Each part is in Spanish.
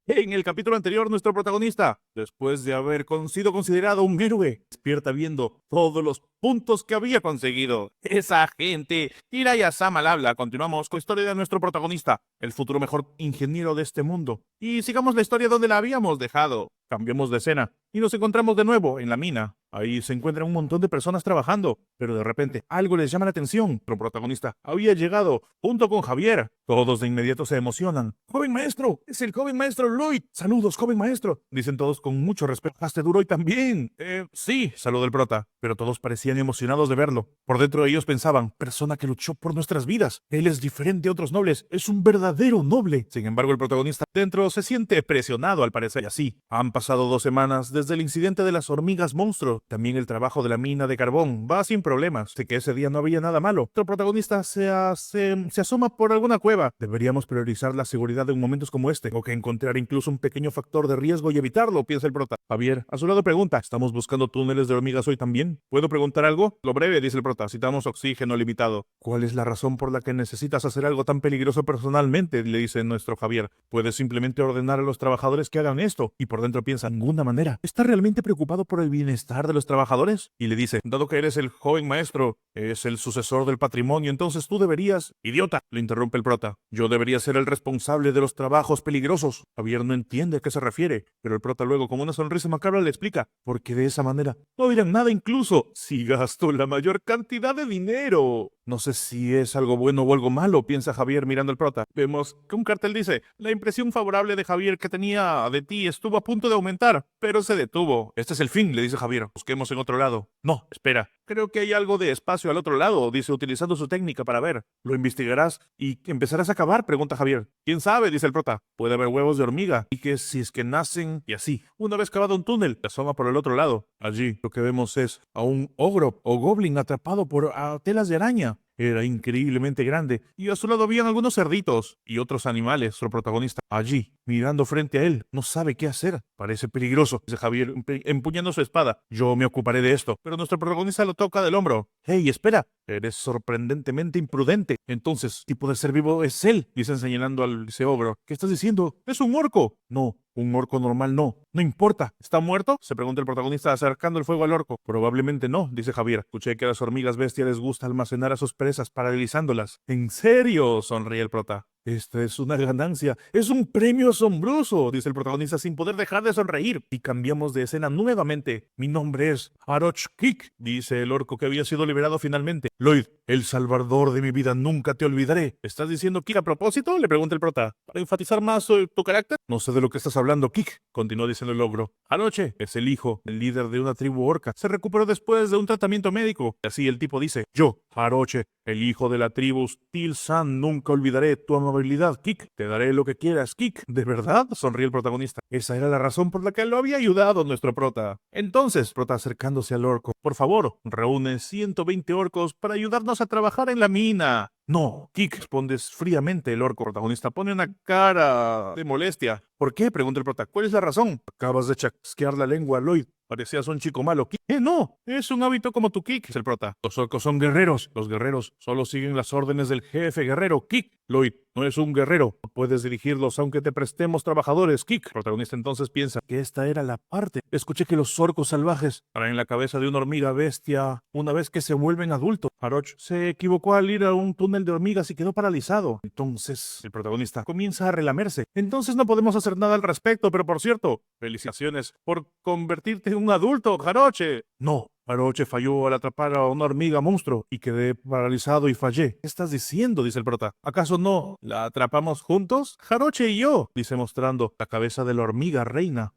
En el capítulo anterior, nuestro protagonista, después de haber sido considerado un héroe, despierta viendo todos los puntos que había conseguido. Esa gente. Hiraya Sama al habla. Continuamos con la historia de nuestro protagonista, el futuro mejor ingeniero de este mundo. Y sigamos la historia donde la habíamos dejado. Cambiamos de escena y nos encontramos de nuevo en la mina. Ahí se encuentran un montón de personas trabajando, pero de repente algo les llama la atención. Nuestro protagonista había llegado junto con Javier. Todos de inmediato se emocionan. ¡Joven maestro! ¡Es el joven maestro Lloyd! ¡Saludos, joven maestro! Dicen todos con mucho respeto. ¡Hazte duro hoy también! Sí, saludó el prota, pero todos parecían emocionados de verlo. Por dentro de ellos pensaban, persona que luchó por nuestras vidas. Él es diferente a otros nobles, es un verdadero noble. Sin embargo, el protagonista dentro se siente presionado al parecer. Y así, han pasado 2 semanas desde el incidente de las hormigas monstruo. También el trabajo de la mina de carbón va sin problemas. Sé que ese día no había nada malo. Nuestro protagonista se asoma por alguna cueva. Deberíamos priorizar la seguridad en momentos como este, o que encontrar incluso un pequeño factor de riesgo y evitarlo, piensa el prota. Javier, a su lado pregunta, ¿estamos buscando túneles de hormigas hoy también? ¿Puedo preguntar algo? Lo breve, dice el prota, necesitamos oxígeno limitado. ¿Cuál es la razón por la que necesitas hacer algo tan peligroso personalmente? Le dice nuestro Javier. Puedes simplemente ordenar a los trabajadores que hagan esto. Y por dentro piensa, de ninguna manera. ¿Está realmente preocupado por el bienestar de los trabajadores? Y le dice, dado que eres el joven maestro, es el sucesor del patrimonio, entonces tú deberías... Idiota, le interrumpe el prota. Yo debería ser el responsable de los trabajos peligrosos. Javier no entiende a qué se refiere, pero el prota luego con una sonrisa macabra le explica, porque de esa manera no dirán nada incluso si gasto la mayor cantidad de dinero. No sé si es algo bueno o algo malo, piensa Javier mirando al prota. Vemos que un cartel dice, la impresión favorable de Javier que tenía de ti estuvo a punto de aumentar, pero se detuvo. Este es el fin, le dice Javier. Busquemos en otro lado. No, espera. Creo que hay algo de espacio al otro lado, dice utilizando su técnica para ver. ¿Lo investigarás y empezarás a cavar? Pregunta Javier. ¿Quién sabe? Dice el prota. Puede haber huevos de hormiga y que si es que nacen y así. Una vez cavado un túnel, se asoma por el otro lado. Allí lo que vemos es a un ogro o goblin atrapado por telas de araña. Era increíblemente grande y a su lado habían algunos cerditos y otros animales. Su protagonista allí, mirando frente a él, no sabe qué hacer. Parece peligroso, dice Javier empuñando su espada. Yo me ocuparé de esto, pero nuestro protagonista lo toca del hombro. ¡Hey, espera! Eres sorprendentemente imprudente. Entonces, ¿qué tipo de ser vivo es él? Dice señalando al ese ogro. ¿Qué estás diciendo? ¡Es un orco! No, un orco normal no. No importa. ¿Está muerto? Se pregunta el protagonista acercando el fuego al orco. Probablemente no, dice Javier. Escuché que a las hormigas bestias les gusta almacenar a sus presas paralizándolas. ¿En serio? Sonríe el prota. Esta es una ganancia. Es un premio asombroso, dice el protagonista sin poder dejar de sonreír. Y cambiamos de escena nuevamente. Mi nombre es Haroch Kik, dice el orco que había sido liberado finalmente. Lloyd, el salvador de mi vida, nunca te olvidaré. ¿Estás diciendo Kik a propósito? Le pregunta el prota. ¿Para enfatizar más tu carácter? No sé de lo que estás hablando, Kik, continuó diciendo el ogro. Anoche es el hijo, el líder de una tribu orca. Se recuperó después de un tratamiento médico. Así el tipo dice, yo, Haroche, el hijo de la tribu Steel-San, nunca olvidaré tu amabilidad, Kik. Te daré lo que quieras, Kik. ¿De verdad? Sonríe el protagonista. Esa era la razón por la que lo había ayudado nuestro prota. Entonces, prota acercándose al orco. Por favor, reúne 120 orcos para ayudarnos a trabajar en la mina. No, Kik, responde fríamente el orco. El protagonista pone una cara de molestia. ¿Por qué? Pregunta el prota. ¿Cuál es la razón? Acabas de chasquear la lengua, Lloyd. Parecías un chico malo. No, es un hábito como tu Kik, es el prota. Los orcos son guerreros. Los guerreros solo siguen las órdenes del jefe guerrero, Kik. Lloyd, no es un guerrero. No puedes dirigirlos aunque te prestemos trabajadores, Kik. El protagonista entonces piensa que esta era la parte. Escuché que los orcos salvajes traen la cabeza de una hormiga bestia una vez que se vuelven adultos. Haroch se equivocó al ir a un túnel de hormigas y quedó paralizado. Entonces, el protagonista comienza a relamerse. Entonces no podemos hacer nada al respecto, pero por cierto, felicitaciones por convertirte en un adulto, Jaroche. No, Jaroche falló al atrapar a una hormiga monstruo y quedé paralizado y fallé. ¿Qué estás diciendo? Dice el prota. ¿Acaso no la atrapamos juntos? Jaroche y yo, dice mostrando la cabeza de la hormiga reina.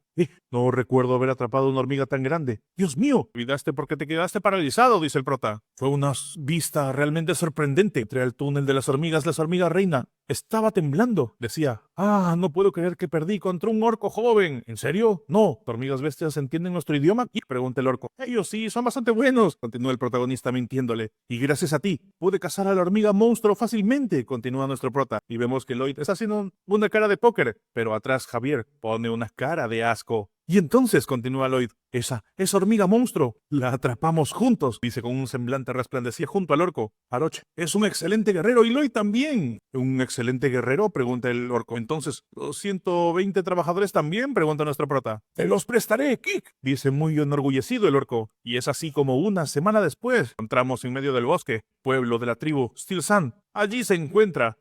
No recuerdo haber atrapado una hormiga tan grande. ¡Dios mío! Olvidaste porque te quedaste paralizado, dice el prota. Fue una vista realmente sorprendente. Entré al túnel de las hormigas, la hormiga reina estaba temblando. Decía, no puedo creer que perdí contra un orco joven. ¿En serio? No. ¿Las hormigas bestias entienden nuestro idioma? Y pregunta el orco. Ellos sí, son bastante buenos. Continúa el protagonista mintiéndole. Y gracias a ti, pude cazar a la hormiga monstruo fácilmente. Continúa nuestro prota. Y vemos que Lloyd está haciendo una cara de póker. Pero atrás Javier pone una cara de asco. Y entonces, continúa Lloyd, Esa hormiga monstruo. La atrapamos juntos, dice con un semblante resplandecía junto al orco. Aroch es un excelente guerrero y Lloyd también. ¿Un excelente guerrero?, pregunta el orco. Entonces, ¿los 120 trabajadores también?, pregunta nuestro prota. Te los prestaré, Kik, dice muy enorgullecido el orco. Y es así como una semana después encontramos en medio del bosque, pueblo de la tribu Steel Sand. Allí se encuentra.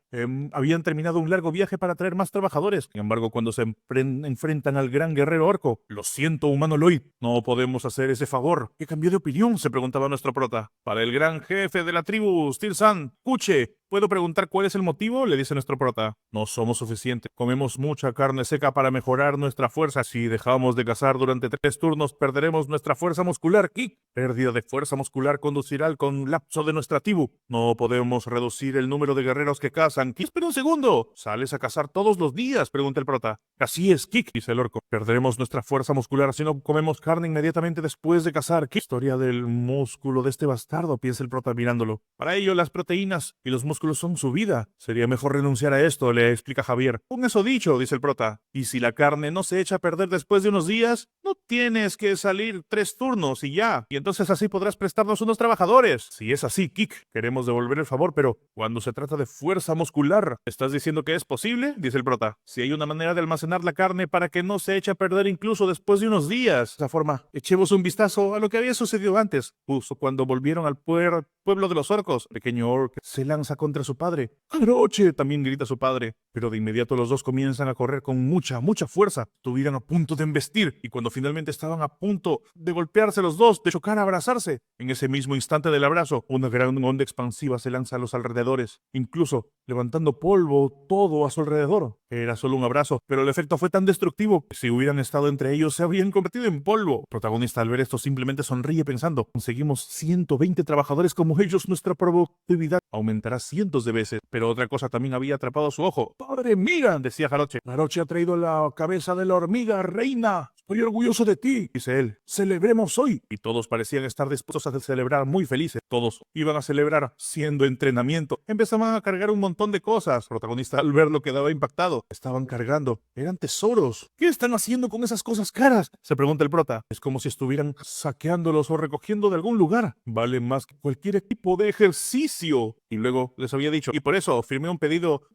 Habían terminado un largo viaje para traer más trabajadores. Sin embargo, cuando se enfrentan al gran guerrero orco, lo siento, humano Lloyd, no podemos hacer ese favor. ¿Qué cambió de opinión?, se preguntaba nuestro prota. Para el gran jefe de la tribu Steel Sand, Kuche, ¿puedo preguntar cuál es el motivo?, le dice nuestro prota. No somos suficientes. Comemos mucha carne seca para mejorar nuestra fuerza. Si dejamos de cazar durante 3 turnos, perderemos nuestra fuerza muscular, Kik. Pérdida de fuerza muscular conducirá al colapso de nuestra tribu. No podemos reducir el número de guerreros que cazan. Kik, espera un segundo. ¿Sales a cazar todos los días?, pregunta el prota. Así es, Kik, dice el orco. Perderemos nuestra fuerza muscular si no comemos carne inmediatamente después de cazar. Kik. Historia del músculo de este bastardo, piensa el prota mirándolo. Para ello, las proteínas y los músculos son su vida. Sería mejor renunciar a esto, le explica Javier. Con eso dicho, dice el prota. Y si la carne no se echa a perder después de unos días, no tienes que salir 3 turnos y ya. Y entonces así podrás prestarnos unos trabajadores. Si es así, Kik, queremos devolver el favor, pero cuando se trata de fuerza muscular, ¿estás diciendo que es posible?, dice el prota. Si hay una manera de almacenar la carne para que no se eche a perder incluso después de unos días. De esa forma, echemos un vistazo a lo que había sucedido antes. Justo cuando volvieron al pueblo de los orcos, el pequeño orc se lanza contra su padre. ¡Aroche!, también grita su padre. Pero de inmediato los dos comienzan a correr con mucha fuerza. Estuvieron a punto de embestir, y cuando finalmente estaban a punto de golpearse los dos, de chocar, a abrazarse, en ese mismo instante del abrazo, una gran onda expansiva se lanza a los alrededores, incluso levantando polvo todo a su alrededor. Era solo un abrazo, pero el efecto fue tan destructivo que si hubieran estado entre ellos se habrían convertido en polvo. El protagonista, al ver esto, simplemente sonríe pensando: conseguimos 120 trabajadores como ellos, nuestra productividad aumentará cientos de veces. Pero otra cosa también había atrapado su ojo. ¡Padre, mira!, decía Jaroche. Jaroche ha traído la cabeza de la hormiga reina. Estoy orgulloso de ti, dice él. Celebremos hoy. Y todos parecían estar dispuestos a celebrar, muy felices. Todos iban a celebrar siendo entrenamiento. Empezaban a cargar un montón de cosas. El protagonista, al verlo, quedaba impactado. Estaban cargando. Eran tesoros. ¿Qué están haciendo con esas cosas caras?, se pregunta el prota. Es como si estuvieran saqueándolos o recogiendo de algún lugar. Valen más que cualquier tipo de ejercicio. Y luego les había dicho, y por eso firmé un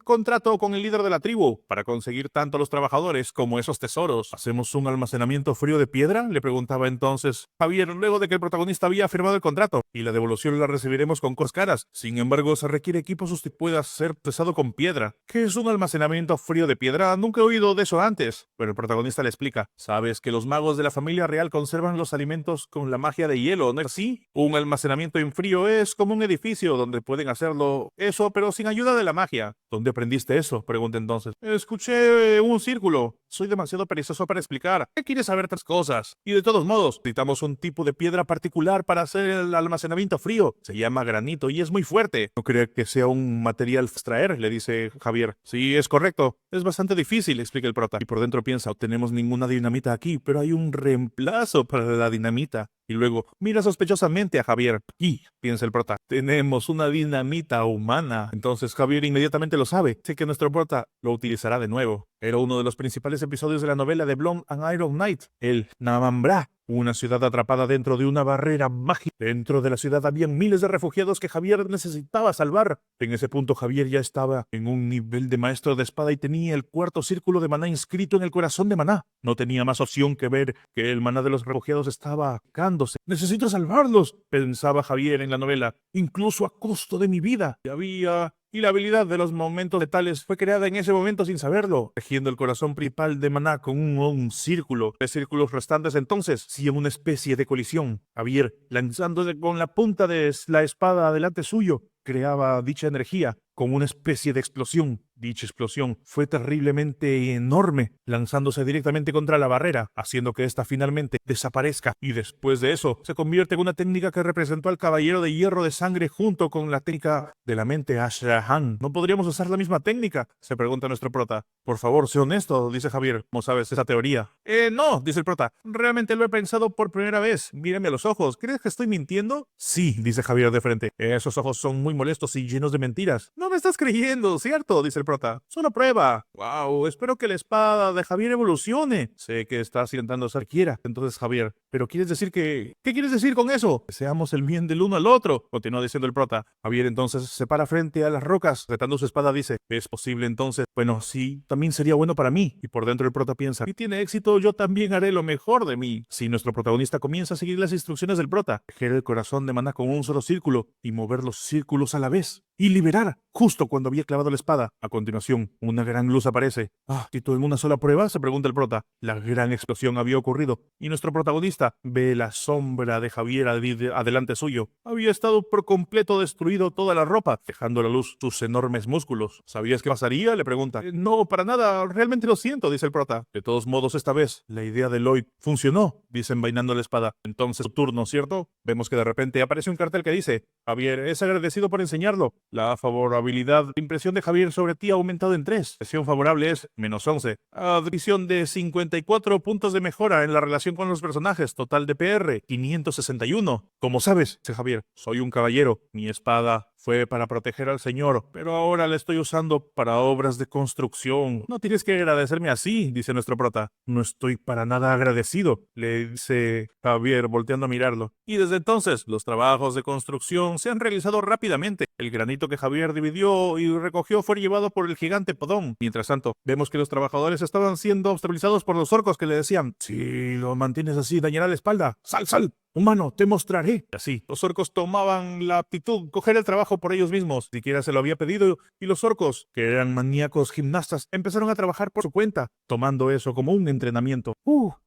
contrato con el líder de la tribu para conseguir tanto los trabajadores como esos tesoros. ¿Hacemos un almacenamiento frío de piedra?, le preguntaba entonces Javier, luego de que el protagonista había firmado el contrato. Y la devolución la recibiremos con cosas caras. Sin embargo, se requiere equipo que pueda ser pesado con piedra. ¿Qué es un almacenamiento frío de piedra? Nunca he oído de eso antes. Pero el protagonista le explica: sabes que los magos de la familia real conservan los alimentos con la magia de hielo, ¿no es así? Un almacenamiento en frío es como un edificio donde pueden hacerlo eso, pero sin ayuda de la magia. ¿Dónde aprendiste eso?, pregunta entonces. Escuché un círculo. Soy demasiado perezoso para explicar. ¿Qué quieres saber 3 cosas? Y de todos modos, necesitamos un tipo de piedra particular para hacer el almacenamiento frío. Se llama granito y es muy fuerte. ¿No cree que sea un material extraer?, le dice Javier. Sí, es correcto. Es bastante difícil, explica el prota. Y por dentro piensa: no tenemos ninguna dinamita aquí, pero hay un reemplazo para la dinamita. Y luego mira sospechosamente a Javier. Y, piensa el prota, tenemos una dinamita humana. Entonces Javier inmediatamente lo sabe. Sé que nuestro prota lo utilizará de nuevo. Era uno de los principales episodios de la novela de Blood and Iron Knight, el Namambra. Una ciudad atrapada dentro de una barrera mágica. Dentro de la ciudad habían miles de refugiados que Javier necesitaba salvar. En ese punto Javier ya estaba en un nivel de maestro de espada y tenía el 4º círculo de maná inscrito en el corazón de maná. No tenía más opción que ver que el maná de los refugiados estaba acándose. Necesito salvarlos, pensaba Javier en la novela, incluso a costo de mi vida. Y la habilidad de los momentos letales fue creada en ese momento sin saberlo, tejiendo el corazón principal de maná con un círculo. 3 círculos restantes entonces hacían una especie de colisión. Javier, lanzándose con la punta de la espada delante suyo, creaba dicha energía como una especie de explosión. Dicha explosión fue terriblemente enorme, lanzándose directamente contra la barrera, haciendo que ésta finalmente desaparezca. Y después de eso, se convierte en una técnica que representó al caballero de hierro de sangre junto con la técnica de la mente Ashrahan. ¿No podríamos usar la misma técnica?, se pregunta nuestro prota. Por favor, sé honesto, dice Javier. ¿Cómo sabes esa teoría? No, dice el prota. Realmente lo he pensado por primera vez. Mírame a los ojos. ¿Crees que estoy mintiendo? Sí, dice Javier de frente. Esos ojos son muy molestos y llenos de mentiras. No me estás creyendo, ¿cierto?, dice el prota. Es una prueba. Wow, espero que la espada de Javier evolucione. Sé que estás intentando ser quiera. Entonces, Javier, ¿pero quieres decir que... ¿Qué quieres decir con eso? Deseamos el bien del uno al otro, continúa diciendo el prota. Javier entonces se para frente a las rocas, retando su espada, dice, ¿es posible entonces? Bueno, sí, también sería bueno para mí. Y por dentro el prota piensa, si tiene éxito, yo también haré lo mejor de mí. Si nuestro protagonista comienza a seguir las instrucciones del prota, tejer el corazón de maná con un solo círculo y mover los círculos a la vez. Y liberar, justo cuando había clavado la espada. A continuación, una gran luz aparece. ¿Y todo en una sola prueba? Se pregunta el prota. La gran explosión había ocurrido, y nuestro protagonista ve la sombra de Javier adelante suyo. Había estado por completo destruido toda la ropa, dejando a la luz sus enormes músculos. ¿Sabías qué pasaría? Le pregunta. No, para nada, realmente lo siento, dice el prota. De todos modos, esta vez, la idea de Lloyd funcionó, dice envainando la espada. Entonces, su turno, ¿cierto? Vemos que de repente aparece un cartel que dice, Javier es agradecido por enseñarlo. La favorabilidad de impresión de Javier sobre ti ha aumentado en 3. Presión favorable es -11. Adición de 54 puntos de mejora en la relación con los personajes. Total de PR, 561. Como sabes, dice Javier, soy un caballero. Mi espada fue para proteger al señor, pero ahora la estoy usando para obras de construcción. No tienes que agradecerme así, dice nuestro prota. No estoy para nada agradecido, le dice Javier, volteando a mirarlo. Y desde entonces, los trabajos de construcción se han realizado rápidamente. El granito que Javier dividió y recogió fue llevado por el gigante Podón. Mientras tanto, vemos que los trabajadores estaban siendo obstaculizados por los orcos que le decían, si lo mantienes así, dañará la espalda. ¡Sal, sal! Humano, te mostraré. Y así, los orcos tomaban la actitud, coger el trabajo por ellos mismos. Siquiera se lo había pedido, y los orcos, que eran maníacos gimnastas, empezaron a trabajar por su cuenta, tomando eso como un entrenamiento.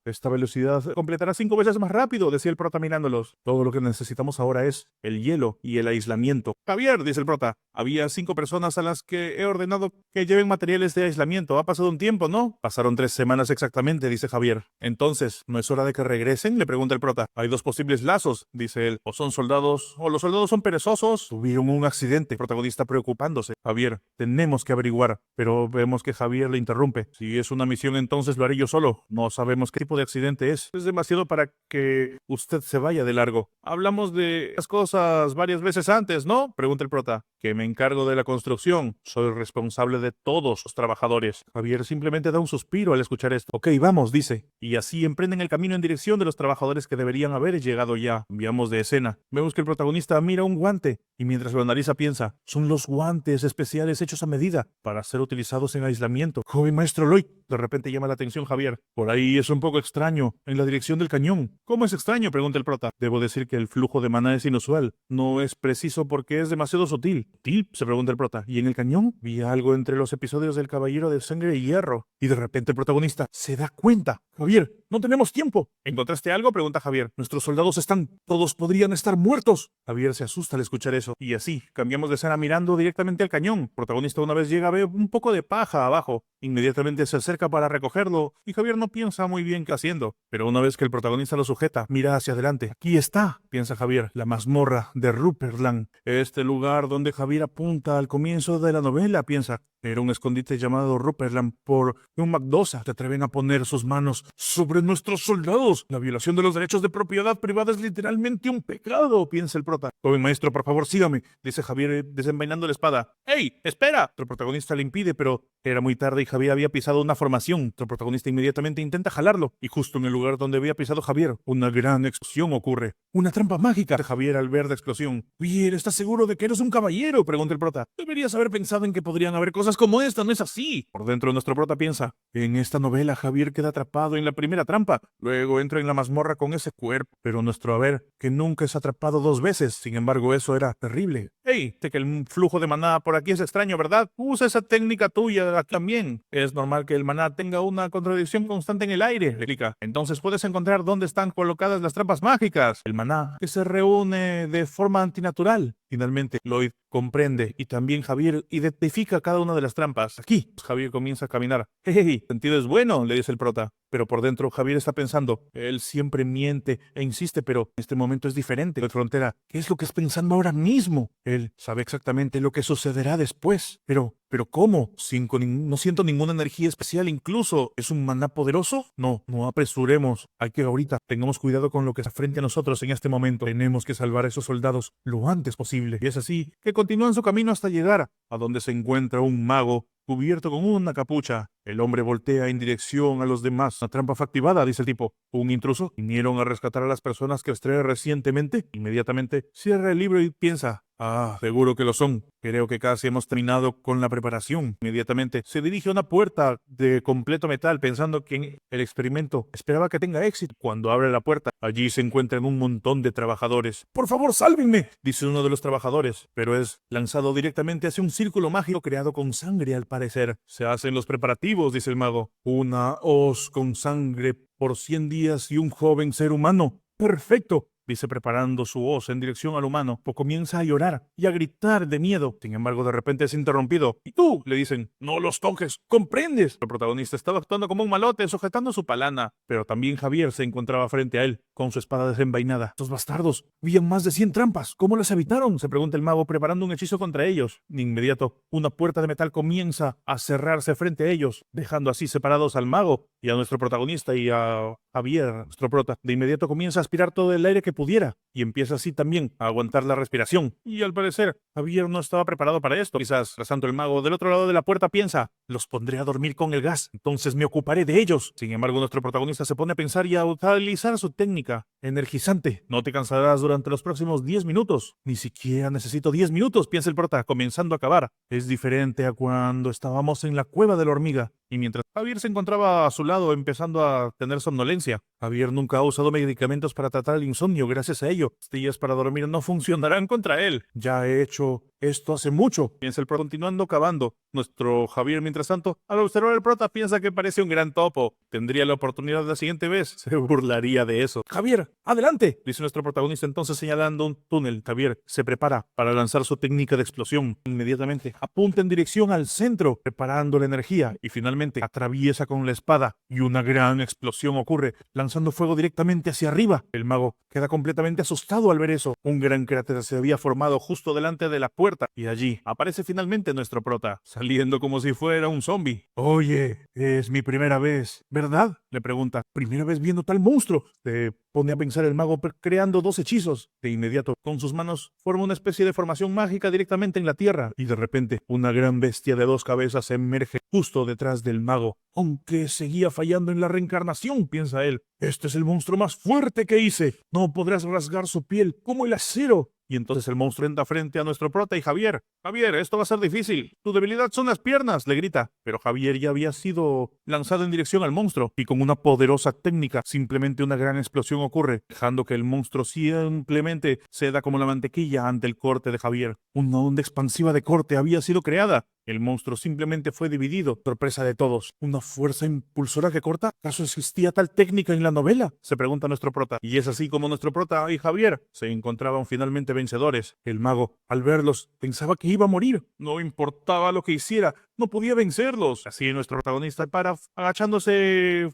Esta velocidad completará 5 veces más rápido, decía el prota mirándolos. Todo lo que necesitamos ahora es el hielo y el aislamiento. Javier, dice el prota, había 5 personas a las que he ordenado que lleven materiales de aislamiento. Ha pasado un tiempo, ¿no? Pasaron 3 semanas exactamente, dice Javier. Entonces, ¿no es hora de que regresen? Le pregunta el prota. Hay 2 posibles lazos, dice él. O son soldados, o los soldados son perezosos. Tuvieron un accidente. Protagonista preocupándose. Javier, tenemos que averiguar. Pero vemos que Javier le interrumpe. Si es una misión, entonces lo haré yo solo. No sabemos qué tipo de accidente es. Es demasiado para que usted se vaya de largo. Hablamos de las cosas varias veces antes, ¿no? Pregunta el prota. Que me encargo de la construcción. Soy responsable de todos los trabajadores. Javier simplemente da un suspiro al escuchar esto. Ok, vamos, dice. Y así emprenden el camino en dirección de los trabajadores que deberían haber llegado ya. Cambiamos de escena. Vemos que el protagonista mira un guante y mientras lo analiza piensa, son los guantes especiales hechos a medida para ser utilizados en aislamiento. Joven maestro Lloyd, de repente llama la atención Javier. Por ahí es un poco extraño, en la dirección del cañón. ¿Cómo es extraño? Pregunta el prota. Debo decir que el flujo de maná es inusual. No es preciso porque es demasiado sutil. ¿Sutil? Se pregunta el prota. ¿Y en el cañón? Vi algo entre los episodios del Caballero de Sangre y Hierro. Y de repente el protagonista se da cuenta. Javier, no tenemos tiempo. ¿Encontraste algo? Pregunta Javier. Nuestros soldados están... Todos podrían estar muertos. Javier se asusta al escuchar eso. Y así, cambiamos de escena mirando directamente al cañón. El protagonista una vez llega ve un poco de paja abajo. Inmediatamente se acerca para recogerlo. Y Javier no piensa muy bien qué haciendo. Pero una vez que el protagonista lo sujeta, mira hacia adelante. Aquí está, piensa Javier, la mazmorra de Ruppertland. Este lugar donde Javier apunta al comienzo de la novela, piensa. Era un escondite llamado Ruppertland por un Macdosa. Se atreven a poner sus manos sobre nuestros soldados. La violación de los derechos de propiedad privada es literalmente un pecado, piensa el prota. Joven maestro, por favor, sígame, dice Javier desenvainando la espada. ¡Ey! ¡Espera! El protagonista le impide, pero era muy tarde y Javier había pisado una formación. El protagonista inmediatamente intenta jalarlo. Y justo en el lugar donde había pisado Javier, una gran explosión ocurre. ¡Una trampa mágica! Dice Javier al ver la explosión. Javier, ¿estás seguro de que eres un caballero? Pregunta el prota. Deberías haber pensado en que podrían haber cosas como esta, no es así. Por dentro nuestro prota piensa, en esta novela Javier queda atrapado en la primera trampa, luego entra en la mazmorra con ese cuerpo, pero nuestro haber que nunca es atrapado 2 veces, sin embargo eso era terrible. Hey, sé que el flujo de maná por aquí es extraño, ¿verdad? Usa esa técnica tuya aquí también. Es normal que el maná tenga una contradicción constante en el aire, le explica. Entonces puedes encontrar dónde están colocadas las trampas mágicas. El maná que se reúne de forma antinatural. Finalmente, Lloyd comprende y también Javier identifica cada una de las trampas. Aquí, Javier comienza a caminar. ¡Hey! Sentido es bueno, le dice el prota. Pero por dentro, Javier está pensando. Él siempre miente e insiste, pero en este momento es diferente. La frontera, ¿qué es lo que es pensando ahora mismo? Él sabe exactamente lo que sucederá después. Pero ¿cómo? No siento ninguna energía especial incluso. ¿Es un maná poderoso? No apresuremos. Hay que ahorita tengamos cuidado con lo que está frente a nosotros en este momento. Tenemos que salvar a esos soldados lo antes posible. Y es así que continúan su camino hasta llegar a donde se encuentra un mago cubierto con una capucha. El hombre voltea en dirección a los demás. Una trampa fue activada, dice el tipo. ¿Un intruso? ¿Vinieron a rescatar a las personas que extrae recientemente? Inmediatamente cierra el libro y piensa: ah, seguro que lo son. Creo que casi hemos terminado con la preparación. Inmediatamente se dirige a una puerta de completo metal pensando que el experimento esperaba que tenga éxito. Cuando abre la puerta, allí se encuentran un montón de trabajadores. ¡Por favor, sálvenme!, dice uno de los trabajadores, pero es lanzado directamente hacia un círculo mágico creado con sangre al parecer. Se hacen los preparativos, dice el mago. Una hoz con sangre por 100 días y un joven ser humano. ¡Perfecto!, dice preparando su hoz en dirección al humano, pues comienza a llorar y a gritar de miedo. Sin embargo, de repente es interrumpido. ¿Y tú?, le dicen. No los toques, ¿comprendes? El protagonista estaba actuando como un malote, sujetando su palana, pero también Javier se encontraba frente a él, con su espada desenvainada. Estos bastardos, habían más de 100 trampas. ¿Cómo las evitaron?, se pregunta el mago, preparando un hechizo contra ellos. De inmediato, una puerta de metal comienza a cerrarse frente a ellos, dejando así separados al mago y a nuestro protagonista y a Javier, nuestro prota. De inmediato comienza a aspirar todo el aire que pudiera y empieza así también a aguantar la respiración. Y al parecer, Javier no estaba preparado para esto. Quizás, trazando el mago del otro lado de la puerta, piensa: los pondré a dormir con el gas, entonces me ocuparé de ellos. Sin embargo, nuestro protagonista se pone a pensar y a utilizar su técnica energizante. No te cansarás durante los próximos 10 minutos. Ni siquiera necesito 10 minutos, piensa el prota, comenzando a acabar. Es diferente a cuando estábamos en la cueva de la hormiga. Y mientras Javier se encontraba a su lado empezando a tener somnolencia. Javier nunca ha usado medicamentos para tratar el insomnio. Gracias a ello, pastillas para dormir no funcionarán contra él. Ya he hecho esto hace mucho, piensa el prota, continuando cavando. Nuestro Javier, mientras tanto, al observar al prota, piensa que parece un gran topo. Tendría la oportunidad la siguiente vez. Se burlaría de eso. Javier, adelante, dice nuestro protagonista entonces señalando un túnel. Javier se prepara para lanzar su técnica de explosión. Inmediatamente apunta en dirección al centro, preparando la energía, y finalmente atraviesa con la espada y una gran explosión ocurre, lanzando fuego directamente hacia arriba. El mago queda completamente asustado al ver eso. Un gran cráter se había formado justo delante de la puerta y allí aparece finalmente nuestro prota, saliendo como si fuera un zombie. Oye, es mi primera vez, ¿verdad?, le pregunta. ¿Primera vez viendo tal monstruo? Se pone a pensar el mago, creando 2 hechizos. De inmediato, con sus manos, forma una especie de formación mágica directamente en la tierra. Y de repente, una gran bestia de 2 cabezas emerge justo detrás del mago. Aunque seguía fallando en la reencarnación, piensa él. Este es el monstruo más fuerte que hice. No podrás rasgar su piel como el acero. Y entonces el monstruo entra frente a nuestro prota y Javier. Javier, esto va a ser difícil. Tu debilidad son las piernas, le grita. Pero Javier ya había sido lanzado en dirección al monstruo y con una poderosa técnica, simplemente una gran explosión ocurre, dejando que el monstruo simplemente ceda como la mantequilla ante el corte de Javier. Una onda expansiva de corte había sido creada. El monstruo simplemente fue dividido, sorpresa de todos. ¿Una fuerza impulsora que corta? ¿Acaso existía tal técnica en la novela?, se pregunta nuestro prota. Y es así como nuestro prota y Javier se encontraban finalmente vencedores. El mago, al verlos, pensaba que iba a morir. No importaba lo que hiciera, no podía vencerlos. Así nuestro protagonista para agachándose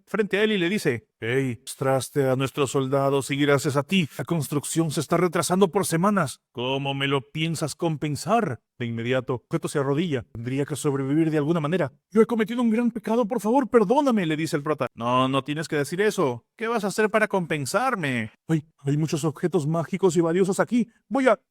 frente a él y le dice: hey, mostraste a nuestros soldados y gracias a ti, la construcción se está retrasando por semanas. ¿Cómo me lo piensas compensar? De inmediato, el sujeto se arrodilla. Tendría que sobrevivir de alguna manera. Yo he cometido un gran pecado, por favor, perdóname, le dice el prota. No, no tienes que decir eso. ¿Qué vas a hacer para compensarme? Hay muchos objetos mágicos y valiosos aquí.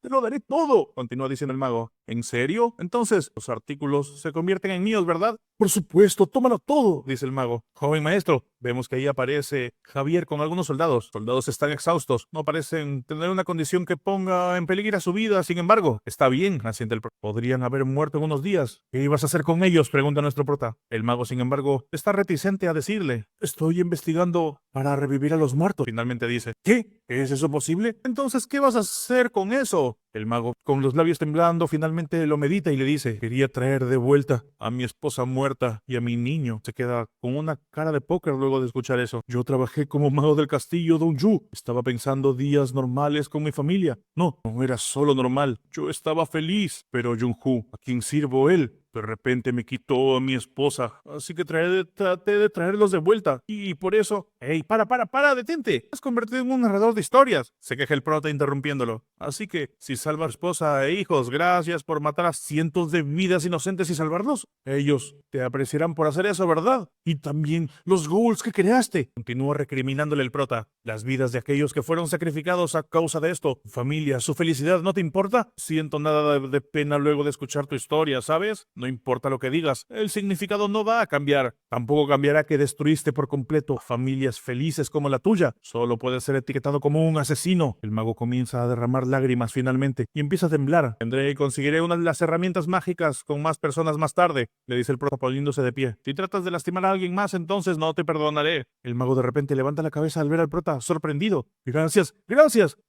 Te lo daré todo, continúa diciendo el mago. ¿En serio? Entonces, los artículos se convierten en míos, ¿verdad? Por supuesto, tómalo todo, dice el mago. Joven maestro, vemos que ahí aparece Javier con algunos soldados. Los soldados están exhaustos, no parecen tener una condición que ponga en peligro su vida. Sin embargo, está bien, asiente el prota. Podrían haber muerto en unos días. ¿Qué ibas a hacer con ellos?, pregunta nuestro prota. El mago, sin embargo, está reticente a decirle. Estoy investigando para revivir a los muertos, finalmente dice. ¿Qué? ¿Es eso posible? Entonces, ¿qué vas a hacer con eso? El mago, con los labios temblando, finalmente lo medita y le dice: quería traer de vuelta a mi esposa muerta y a mi niño. Se queda con una cara de póker luego de escuchar eso. Yo trabajé como mago del castillo Donju. Estaba pensando días normales con mi familia. No era solo normal. Yo estaba feliz. Pero Junju, a quien sirvo él, de repente me quitó a mi esposa, así que traté de traerlos de vuelta. Y por eso ¡Ey, para! ¡Detente! Te has convertido en un narrador de historias, se queja el prota interrumpiéndolo. Así que, si salvas a tu esposa e hijos, gracias por matar a cientos de vidas inocentes y salvarlos. Ellos te apreciarán por hacer eso, ¿verdad? Y también los ghouls que creaste. Continúa recriminándole el prota. Las vidas de aquellos que fueron sacrificados a causa de esto. Familia, su felicidad, ¿no te importa? Siento nada de pena luego de escuchar tu historia, ¿sabes? No importa lo que digas, el significado no va a cambiar. Tampoco cambiará que destruiste por completo familias felices como la tuya. Solo puedes ser etiquetado como un asesino. El mago comienza a derramar lágrimas finalmente y empieza a temblar. Tendré y conseguiré una de las herramientas mágicas con más personas más tarde, le dice el prota poniéndose de pie. Si tratas de lastimar a alguien más, entonces no te perdonaré. El mago de repente levanta la cabeza al ver al prota, sorprendido. Gracias,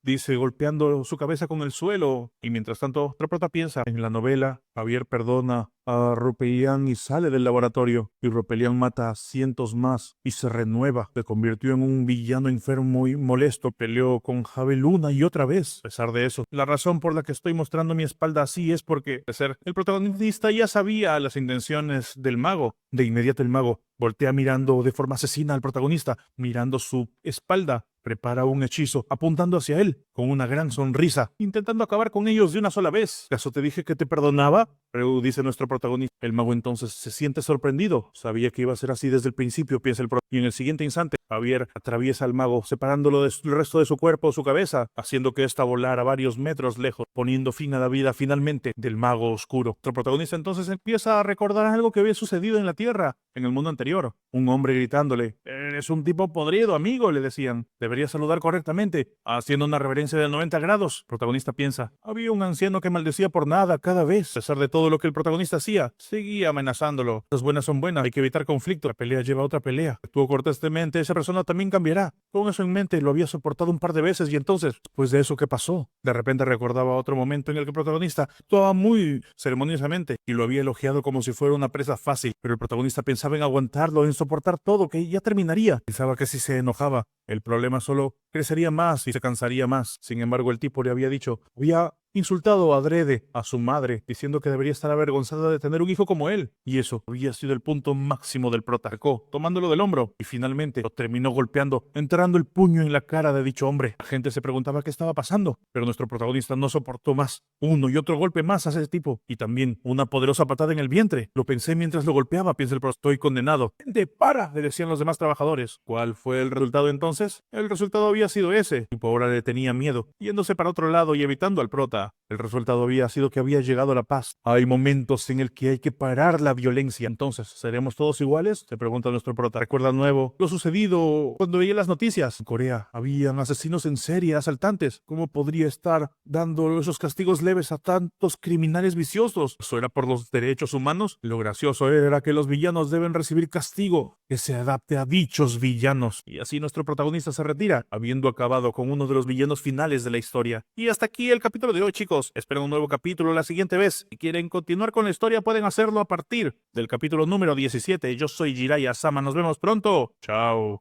dice golpeando su cabeza con el suelo. Y mientras tanto, otro prota piensa en la novela. Javier perdona a Ropelian y sale del laboratorio. Y Ropelian mata a cientos más y se renueva. Se convirtió en un villano enfermo y molesto. Peleó con Javel una y otra vez. A pesar de eso, la razón por la que estoy mostrando mi espalda así es porque, de ser el protagonista, ya sabía las intenciones del mago. De inmediato el mago voltea mirando de forma asesina al protagonista, mirando su espalda. Prepara un hechizo, apuntando hacia él, con una gran sonrisa, intentando acabar con ellos de una sola vez. ¿Acaso te dije que te perdonaba? Pero dice nuestro protagonista. El mago entonces se siente sorprendido. Sabía que iba a ser así desde el principio, piensa el protagonista. Y en el siguiente instante, Javier atraviesa al mago, separándolo del resto de su cuerpo o su cabeza, haciendo que ésta volara varios metros lejos, poniendo fin a la vida finalmente del mago oscuro. Nuestro protagonista entonces empieza a recordar algo que había sucedido en la Tierra, en el mundo anterior. Un hombre gritándole, «Eres un tipo podrido, amigo», le decían. «Deberías saludar correctamente», haciendo una reverencia de 90 grados. El protagonista piensa, había un anciano que maldecía por nada cada vez. A pesar de todo lo que el protagonista hacía, seguía amenazándolo. Las buenas son buenas, hay que evitar conflicto. La pelea lleva a otra pelea. Actuó cortésmente, esa persona también cambiará. Con eso en mente, lo había soportado un par de veces y entonces, después de eso, ¿qué pasó? De repente recordaba otro momento en el que el protagonista actuaba muy ceremoniosamente y lo había elogiado como si fuera una presa fácil, pero el protagonista pensaba en aguantarlo, en soportar todo, que ya terminaría. Pensaba que si se enojaba, el problema solo crecería más y se cansaría más. Sin embargo, el tipo le había dicho, había insultado adrede a su madre, diciendo que debería estar avergonzada de tener un hijo como él. Y eso había sido el punto máximo del protacó, tomándolo del hombro, y finalmente lo terminó golpeando, entrando el puño en la cara de dicho hombre. La gente se preguntaba qué estaba pasando, pero nuestro protagonista no soportó más. Uno y otro golpe más a ese tipo, y también una poderosa patada en el vientre. Lo pensé mientras lo golpeaba, piensa el pro. Estoy condenado. ¡Gente, para!, le decían los demás trabajadores. ¿Cuál fue el resultado entonces? El resultado había sido ese. El tipo ahora le tenía miedo, yéndose para otro lado y evitando al prota. El resultado había sido que había llegado la paz. Hay momentos en el que hay que parar la violencia. Entonces, ¿seremos todos iguales?, se pregunta nuestro prota. Recuerda nuevo lo sucedido cuando veía las noticias. En Corea habían asesinos en serie, asaltantes. ¿Cómo podría estar dando esos castigos leves a tantos criminales viciosos? ¿Eso era por los derechos humanos? Lo gracioso era que los villanos deben recibir castigo que se adapte a dichos villanos. Y así nuestro protagonista se retira, habiendo acabado con uno de los villanos finales de la historia. Y hasta aquí el capítulo de hoy, chicos. Esperen un nuevo capítulo la siguiente vez. Si quieren continuar con la historia, pueden hacerlo a partir del capítulo número 17. Yo soy Jiraiya Sama. Nos vemos pronto. Chao.